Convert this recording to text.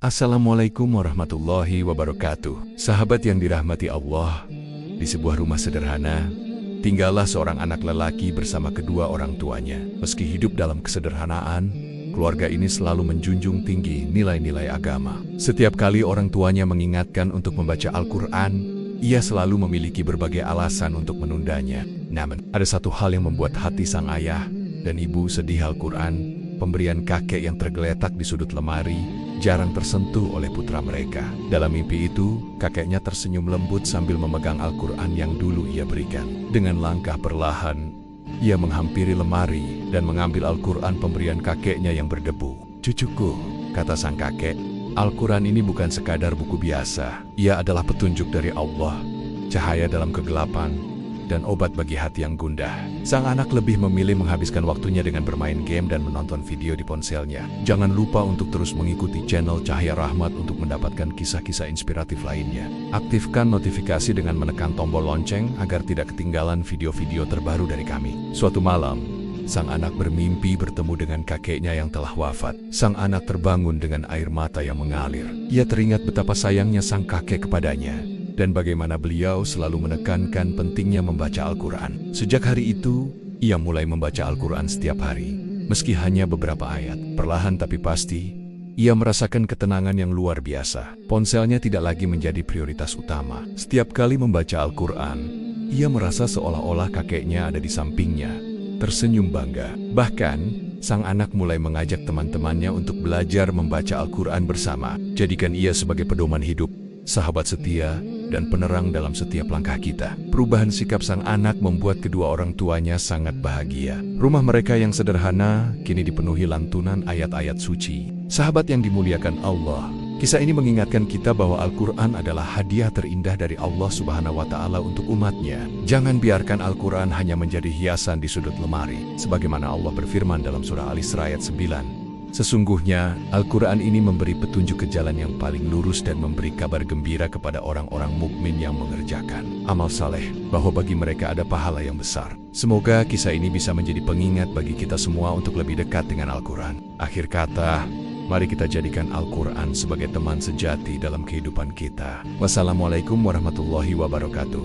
Assalamualaikum warahmatullahi wabarakatuh. Sahabat yang dirahmati Allah, di sebuah rumah sederhana, tinggallah seorang anak lelaki bersama kedua orang tuanya. Meski hidup dalam kesederhanaan, keluarga ini selalu menjunjung tinggi nilai-nilai agama. Setiap kali orang tuanya mengingatkan untuk membaca Al-Quran, ia selalu memiliki berbagai alasan untuk menundanya. Namun, ada satu hal yang membuat hati sang ayah dan ibu sedih. Al-Quran, pemberian kakek yang tergeletak di sudut lemari, jarang tersentuh oleh putra mereka. Dalam mimpi itu, kakeknya tersenyum lembut sambil memegang Al-Quran yang dulu ia berikan. Dengan langkah perlahan, ia menghampiri lemari dan mengambil Al-Quran pemberian kakeknya yang berdebu. "Cucuku," kata sang kakek, "Al-Quran ini bukan sekadar buku biasa. Ia adalah petunjuk dari Allah, cahaya dalam kegelapan, dan obat bagi hati yang gundah." Sang anak lebih memilih menghabiskan waktunya dengan bermain game dan menonton video di ponselnya. Jangan lupa untuk terus mengikuti channel Cahaya Rahmat untuk mendapatkan kisah-kisah inspiratif lainnya. Aktifkan notifikasi dengan menekan tombol lonceng agar tidak ketinggalan video-video terbaru dari kami. Suatu malam, sang anak bermimpi bertemu dengan kakeknya yang telah wafat. Sang anak terbangun dengan air mata yang mengalir. Ia teringat betapa sayangnya sang kakek kepadanya, dan bagaimana beliau selalu menekankan pentingnya membaca Al-Quran. Sejak hari itu, ia mulai membaca Al-Quran setiap hari, meski hanya beberapa ayat. Perlahan tapi pasti, ia merasakan ketenangan yang luar biasa. Ponselnya tidak lagi menjadi prioritas utama. Setiap kali membaca Al-Quran, ia merasa seolah-olah kakeknya ada di sampingnya, tersenyum bangga. Bahkan, sang anak mulai mengajak teman-temannya untuk belajar membaca Al-Quran bersama. Jadikan ia sebagai pedoman hidup, sahabat setia, dan penerang dalam setiap langkah kita. Perubahan sikap sang anak membuat kedua orang tuanya sangat bahagia. Rumah mereka yang sederhana kini dipenuhi lantunan ayat-ayat suci. Sahabat yang dimuliakan Allah, kisah ini mengingatkan kita bahwa Al-Quran adalah hadiah terindah dari Allah Subhanahu wa Ta'ala untuk umatnya. Jangan biarkan Al-Quran hanya menjadi hiasan di sudut lemari. Sebagaimana Allah berfirman dalam surah Al-Isra ayat 9. Sesungguhnya, Al-Quran ini memberi petunjuk ke jalan yang paling lurus dan memberi kabar gembira kepada orang-orang mukmin yang mengerjakan amal saleh, bahwa bagi mereka ada pahala yang besar. Semoga kisah ini bisa menjadi pengingat bagi kita semua untuk lebih dekat dengan Al-Quran. Akhir kata, mari kita jadikan Al-Quran sebagai teman sejati dalam kehidupan kita. Wassalamualaikum warahmatullahi wabarakatuh.